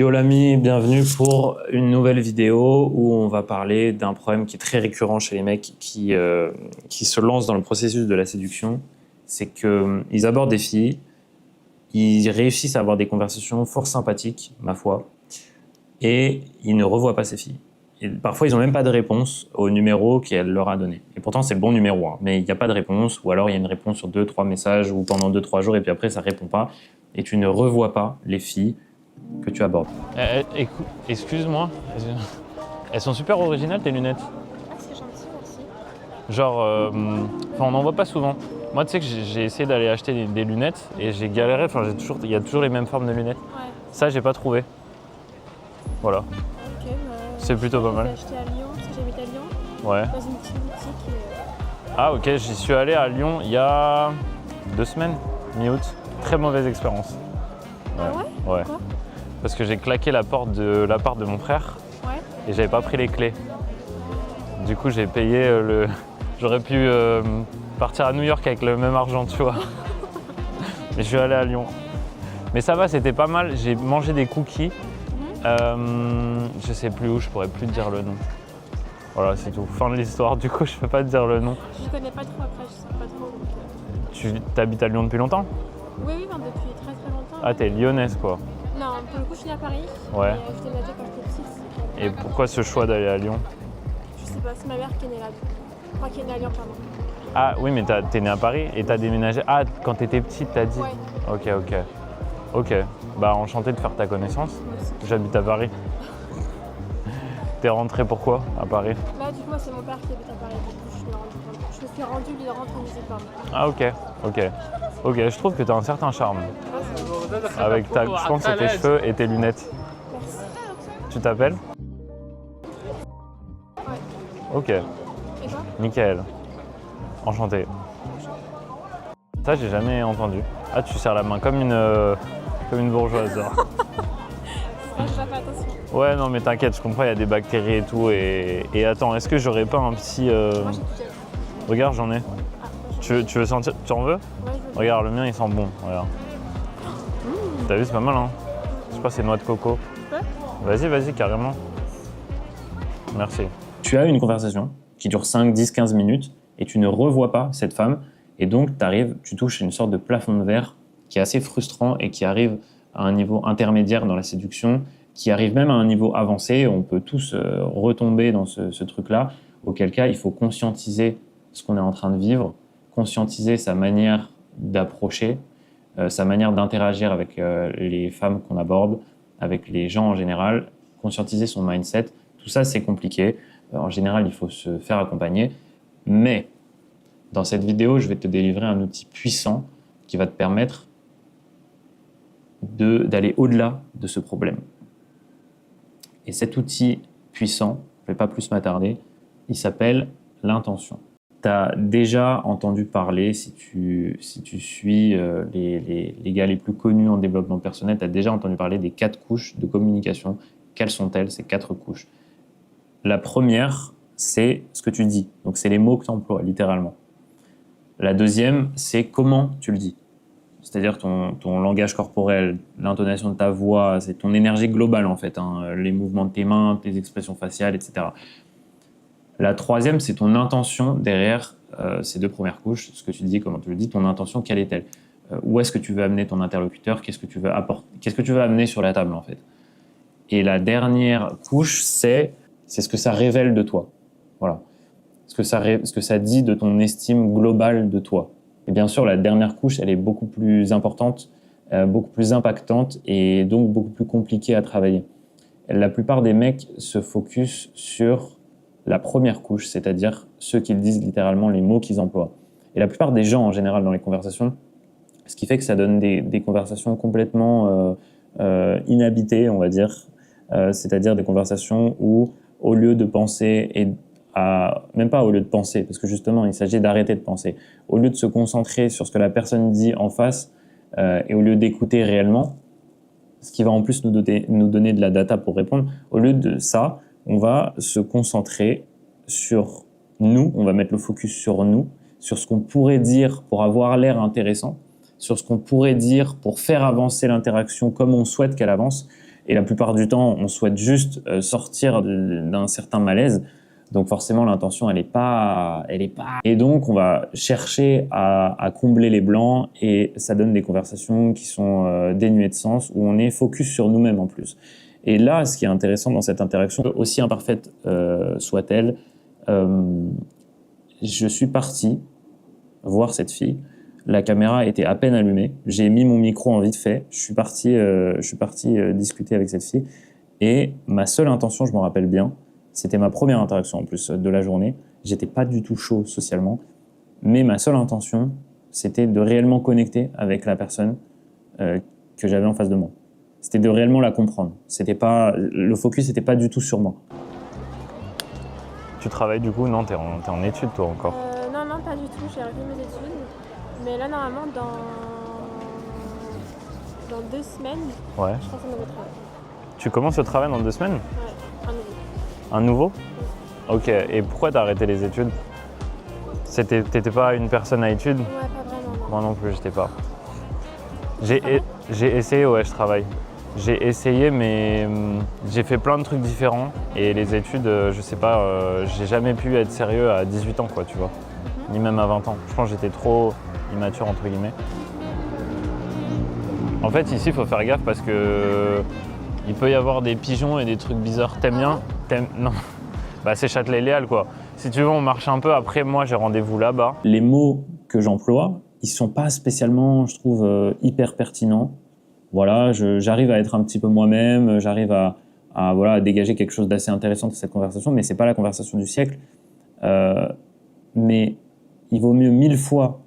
Yo l'ami, bienvenue pour une nouvelle vidéo où on va parler d'un problème qui est très récurrent chez les mecs qui se lancent dans le processus de la séduction. C'est qu'ils abordent des filles, ils réussissent à avoir des conversations fort sympathiques, ma foi, et ils ne revoient pas ces filles. Et parfois, ils n'ont même pas de réponse au numéro qu'elle leur a donné. Et pourtant, c'est le bon numéro, hein, mais il n'y a pas de réponse, ou alors il y a une réponse sur 2-3 messages, ou pendant 2-3 jours, et puis après, ça ne répond pas, et tu ne revois pas les filles que tu abordes. Excuse-moi, elles sont super originales tes lunettes. Ah, c'est gentil, merci. Genre, on n'en voit pas souvent. Moi, tu sais que j'ai essayé d'aller acheter des lunettes et j'ai galéré. Enfin, il y a toujours les mêmes formes de lunettes. Ouais. Ça, j'ai pas trouvé. Voilà. Ok, bah, C'est plutôt pas mal. J'ai acheté à Lyon, parce que j'habite à Lyon, Ouais. dans une petite boutique. Ah, ok, j'y suis allé à Lyon il y a 2 semaines, mi-août. Très mauvaise expérience. Ah ouais? Ouais. Pourquoi? Parce que j'ai claqué la porte de l'appart de mon frère Ouais. et j'avais pas pris les clés. Du coup, j'ai payé le. J'aurais pu partir à New York avec le même argent, tu vois. Mais je suis allé à Lyon. Mais ça va, c'était pas mal. J'ai mangé des cookies. Je sais plus où, je pourrais plus te dire le nom. Voilà, c'est tout. Fin de l'histoire, du coup, je peux pas te dire le nom. Je connais pas trop après, je sais pas trop. Donc, Tu habites à Lyon depuis longtemps? Oui, oui, depuis très très longtemps. Ah, t'es lyonnaise, quoi. Non, pour le coup, je suis née à Paris. Ouais. Et je déménageais quand j'étais petite. Et pourquoi ce choix d'aller à Lyon? Je sais pas, c'est ma mère qui est née là. Enfin, qui est née à Lyon, pardon. Ah oui, mais t'es née à Paris et t'as déménagé. Ah, quand t'étais petite, t'as dit? Ouais. Ok. Bah, enchanté de faire ta connaissance. Moi aussi. J'habite à Paris. T'es rentré pourquoi à Paris? Là, du coup, moi, c'est mon père qui habite à Paris. Du coup, je me suis rendue, lui, de rentrer visite par moi. Ah, ok, je trouve que t'as un certain charme. Ouais, Avec je pense que tes cheveux et tes lunettes. merci. Tu t'appelles? Ouais. Ok, Et toi? Michael. Enchanté. Ça, j'ai jamais entendu. Ah, tu serres la main comme une bourgeoise. Genre. Ouais, j'ai pas fait attention. Ouais, non, mais t'inquiète, je comprends, il y a des bactéries et tout. Et attends, est-ce que j'aurais pas un petit. Moi, j'ai tout gel. Regarde, j'en ai. Ah, moi, Tu veux sentir? Tu en veux? Ouais, je veux. Regarde, le mien, il sent bon. Regarde. T'as vu, c'est pas mal, hein? Je crois que c'est noix de coco. Ouais. Vas-y, carrément. Merci. Tu as une conversation qui dure 5, 10, 15 minutes et tu ne revois pas cette femme et donc tu touches une sorte de plafond de verre qui est assez frustrant et qui arrive à un niveau intermédiaire dans la séduction, qui arrive même à un niveau avancé. On peut tous retomber dans ce truc-là, auquel cas il faut conscientiser ce qu'on est en train de vivre, conscientiser sa manière d'approcher, sa manière d'interagir avec les femmes qu'on aborde, avec les gens en général, conscientiser son mindset. Tout ça, c'est compliqué. En général, il faut se faire accompagner. Mais dans cette vidéo, je vais te délivrer un outil puissant qui va te permettre d'aller au-delà de ce problème. Et cet outil puissant, je ne vais pas plus m'attarder, il s'appelle l'intention. Tu as déjà entendu parler, si tu suis les gars les plus connus en développement personnel, tu as déjà entendu parler des 4 couches de communication. Quelles sont-elles, ces 4 couches? La première, c'est ce que tu dis. Donc, c'est les mots que tu emploies, littéralement. La deuxième, c'est comment tu le dis. C'est-à-dire ton langage corporel, l'intonation de ta voix, c'est ton énergie globale, en fait, hein, les mouvements de tes mains, tes expressions faciales, etc. La troisième, c'est ton intention derrière ces 2 premières couches. Ce que tu dis, comment tu le dis, ton intention, quelle est-elle? Où est-ce que tu veux amener ton interlocuteur? Qu'est-ce que tu veux apporter? Qu'est-ce que tu veux amener sur la table, en fait? Et la dernière couche, c'est ce que ça révèle de toi. Voilà. Ce que ça dit de ton estime globale de toi. Et bien sûr, la dernière couche, elle est beaucoup plus importante, beaucoup plus impactante et donc beaucoup plus compliquée à travailler. La plupart des mecs se focus sur la première couche, c'est-à-dire ceux qu'ils disent littéralement, les mots qu'ils emploient. Et la plupart des gens, en général, dans les conversations, ce qui fait que ça donne des conversations complètement inhabitées, on va dire, c'est-à-dire des conversations où, au lieu de penser même pas au lieu de penser, parce que justement, il s'agit d'arrêter de penser. Au lieu de se concentrer sur ce que la personne dit en face et au lieu d'écouter réellement, ce qui va en plus nous donner de la data pour répondre, au lieu de ça, on va se concentrer sur nous, on va mettre le focus sur nous, sur ce qu'on pourrait dire pour avoir l'air intéressant, sur ce qu'on pourrait dire pour faire avancer l'interaction comme on souhaite qu'elle avance. Et la plupart du temps, on souhaite juste sortir d'un certain malaise. Donc forcément, l'intention, elle est pas. Et donc, on va chercher à combler les blancs et ça donne des conversations qui sont dénuées de sens, où on est focus sur nous-mêmes en plus. Et là, ce qui est intéressant dans cette interaction, aussi imparfaite soit-elle, je suis parti voir cette fille. La caméra était à peine allumée. J'ai mis mon micro en vite fait. Je suis parti discuter avec cette fille. Et ma seule intention, je m'en rappelle bien, c'était ma première interaction en plus de la journée. J'étais pas du tout chaud socialement, mais ma seule intention, c'était de réellement connecter avec la personne que j'avais en face de moi. C'était de réellement la comprendre. Le focus n'était pas du tout sur moi. Tu travailles du coup? Non, t'es en études toi encore. Non, pas du tout. J'ai arrêté mes études. Mais là, normalement, dans 2 semaines, Ouais. je pense à un nouveau travail. Tu commences le travail dans 2 semaines? Ouais, un nouveau. Un nouveau? Ok, et pourquoi t'as arrêté les études? T'étais pas une personne à études? Ouais, pas vraiment. Non. Moi non plus, j'étais pas. J'ai essayé, ouais, je travaille. J'ai essayé, mais j'ai fait plein de trucs différents. Et les études, je sais pas, j'ai jamais pu être sérieux à 18 ans, quoi, tu vois. Ni même à 20 ans. Je pense que j'étais trop immature, entre guillemets. En fait, ici, il faut faire gaffe parce que il peut y avoir des pigeons et des trucs bizarres. T'aimes bien? Non. Bah, c'est Châtelet-Léal, quoi. Si tu veux, on marche un peu. Après, moi, j'ai rendez-vous là-bas. Les mots que j'emploie, ils sont pas spécialement, je trouve, hyper pertinents. Voilà, j'arrive à être un petit peu moi-même, j'arrive à dégager quelque chose d'assez intéressant de cette conversation, mais c'est pas la conversation du siècle. Mais il vaut mieux 1000 fois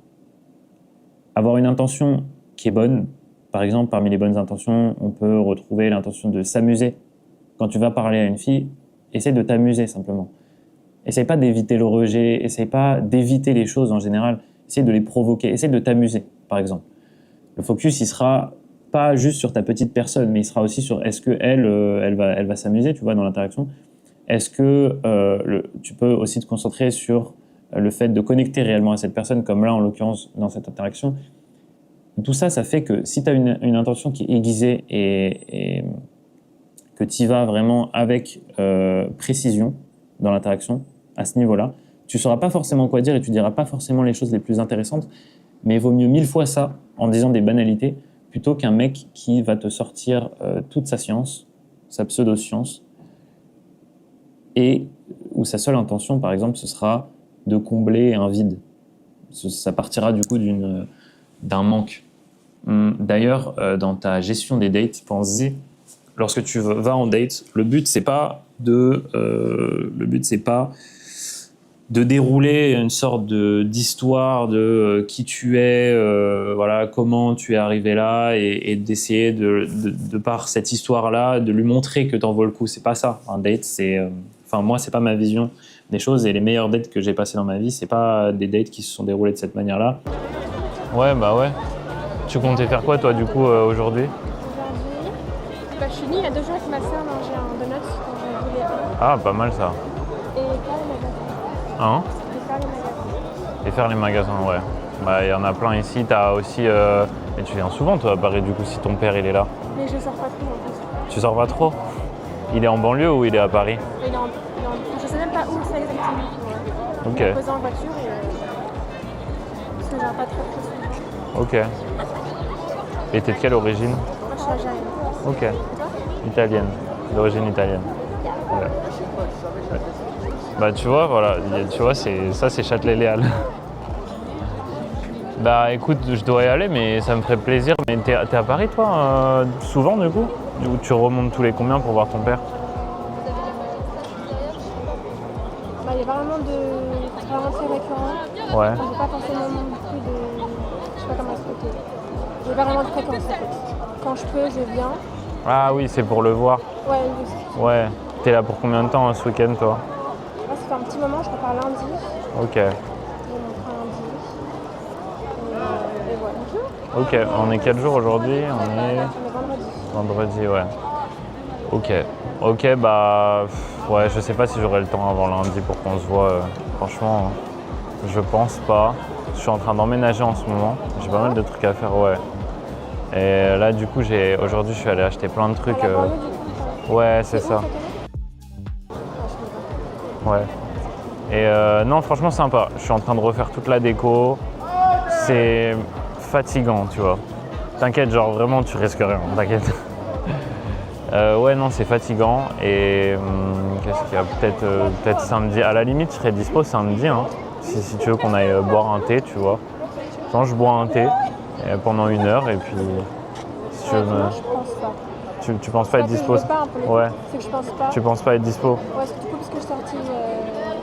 avoir une intention qui est bonne. Par exemple, parmi les bonnes intentions, on peut retrouver l'intention de s'amuser. Quand tu vas parler à une fille, essaie de t'amuser simplement. Essaye pas d'éviter le rejet, essaye pas d'éviter les choses en général, essaye de les provoquer, essaye de t'amuser, par exemple. Le focus, il sera pas juste sur ta petite personne, mais il sera aussi sur est-ce que elle va s'amuser, tu vois, dans l'interaction. Est-ce que tu peux aussi te concentrer sur le fait de connecter réellement à cette personne, comme là, en l'occurrence, dans cette interaction. Tout ça, ça fait que si tu as une intention qui est aiguisée et que tu y vas vraiment avec précision dans l'interaction, à ce niveau-là, tu ne sauras pas forcément quoi dire et tu ne diras pas forcément les choses les plus intéressantes, mais il vaut mieux 1000 fois ça en disant des banalités plutôt qu'un mec qui va te sortir toute sa science, sa pseudo-science, et où sa seule intention, par exemple, ce sera de combler un vide. Ça partira du coup d'un manque. D'ailleurs, dans ta gestion des dates, pense-y, lorsque tu vas en date, le but c'est pas de dérouler une sorte d'histoire de qui tu es, voilà, comment tu es arrivé là, et d'essayer de par cette histoire-là, de lui montrer que t'en vaut le coup. C'est pas ça. Un date, moi, c'est pas ma vision des choses, et les meilleures dates que j'ai passées dans ma vie, c'est pas des dates qui se sont déroulées de cette manière-là. Ouais, bah ouais. Tu comptais faire quoi, toi, du coup, aujourd'hui? Aujourd'hui, je suis venue il y a 2 jours avec ma soeur manger un donut quand j'en voulais un. Ah, pas mal ça. Et faire les magasins. Hein? Et faire les magasins. Et faire les magasins, ouais. Bah, il y en a plein ici. T'as aussi... Et tu viens souvent, toi, à Paris, du coup, si ton père, il est là. Mais je sors pas trop en plus. Tu sors pas trop? Il est en banlieue ou il est à Paris? Je sais même pas où c'est exactement. Ouais. Ok. Je me posais en voiture et parce que j'ai un pas très souvent. Ok. Et t'es de quelle origine? Moi je suis algérienne. Ok. Et toi? Italienne. D'origine italienne. Ouais. Ouais. Bah tu vois, voilà, tu vois, c'est Châtelet-Léal. Bah écoute, je dois y aller, mais ça me ferait plaisir. Mais t'es à Paris, toi, souvent, du coup? Ou tu remontes tous les combien pour voir ton père? Bah, il y a vraiment de très récurrent. Ouais. J'ai pas forcément non plus de... Je sais pas comment expliquer. J'ai pas vraiment de fréquence en fait. Quand je peux, je viens. Ah oui, c'est pour le voir. Ouais, juste. Ouais. T'es là pour combien de temps ce week-end, toi? Là, ça fait un petit moment, je repars lundi. Ok. J'ai mon train lundi. Et voilà. Ok, on est quel jour aujourd'hui? On est On est vendredi. vendredi, ouais. Ok, bah... Ouais, je sais pas si j'aurai le temps avant lundi pour qu'on se voit. Franchement, je pense pas. Je suis en train d'emménager en ce moment. J'ai pas mal de trucs à faire, ouais. Et là, du coup, aujourd'hui, je suis allé acheter plein de trucs. À la banlieue, du coup, Ouais, c'est où, ça. ça connaît? Ouais. Et non, franchement, sympa. Je suis en train de refaire toute la déco. C'est fatigant, tu vois. T'inquiète, genre vraiment, tu risques rien, t'inquiète. Ouais, non, c'est fatigant. Et qu'est-ce qu'il y a peut-être samedi. À la limite, je serais dispo samedi, hein, si tu veux qu'on aille boire un thé, tu vois. Quand je bois un thé pendant 1 heure, et puis si tu veux Honnêtement, je pense pas. tu penses pas être Pas que je dispo? veux pas un peu. Ouais. C'est que je pense pas. Tu penses pas être dispo? Ouais, parce que du coup, puisque je suis sortie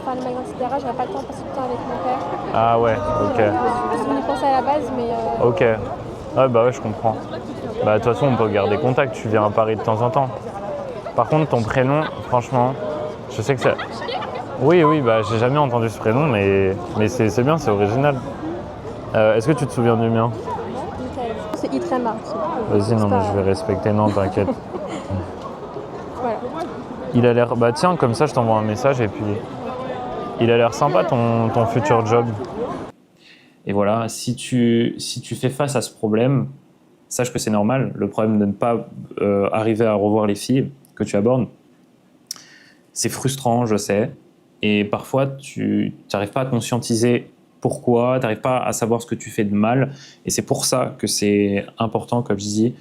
faire les magasins, etc., j'aurais pas le temps de passer du temps avec mon père. Ah ouais, Je ok. suis venue penser à la base, mais Ok. Ouais, bah ouais, je comprends. Bah de toute façon, on peut garder contact, tu viens à Paris de temps en temps. Par contre, ton prénom, franchement, je sais que ça... Oui, oui, bah j'ai jamais entendu ce prénom, mais c'est bien, c'est original. Est-ce que tu te souviens du mien? Michael. C'est Itrema. Vas-y, non, mais je vais respecter, non, t'inquiète. Voilà. Il a l'air... Bah tiens, comme ça, je t'envoie un message et puis... Il a l'air sympa, ton futur job. Et voilà, si tu fais face à ce problème, sache que c'est normal. Le problème de ne pas arriver à revoir les filles que tu abordes, c'est frustrant, je sais. Et parfois, tu n'arrives pas à conscientiser pourquoi, tu n'arrives pas à savoir ce que tu fais de mal. Et c'est pour ça que c'est important, comme je dis,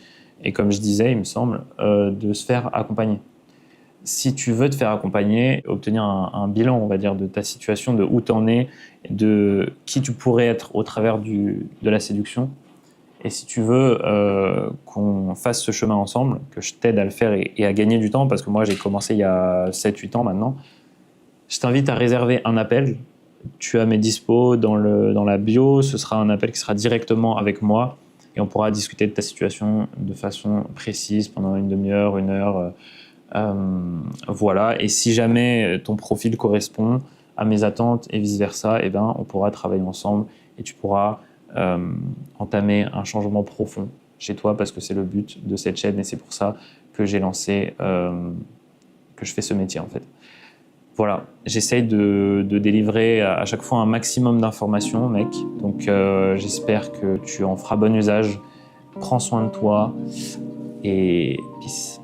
et comme je disais, il me semble, de se faire accompagner. Si tu veux te faire accompagner, obtenir un bilan, on va dire, de ta situation, de où tu en es, de qui tu pourrais être au travers de la séduction. Et si tu veux qu'on fasse ce chemin ensemble, que je t'aide à le faire et à gagner du temps, parce que moi j'ai commencé il y a 7-8 ans maintenant, je t'invite à réserver un appel. Tu as mes dispos dans la bio, ce sera un appel qui sera directement avec moi et on pourra discuter de ta situation de façon précise pendant une demi-heure, 1 heure. Voilà, et si jamais ton profil correspond à mes attentes et vice-versa, eh ben, on pourra travailler ensemble et tu pourras entamer un changement profond chez toi parce que c'est le but de cette chaîne et c'est pour ça que j'ai lancé, que je fais ce métier en fait. Voilà, j'essaye de délivrer à chaque fois un maximum d'informations, mec, donc j'espère que tu en feras bon usage. Prends soin de toi et peace.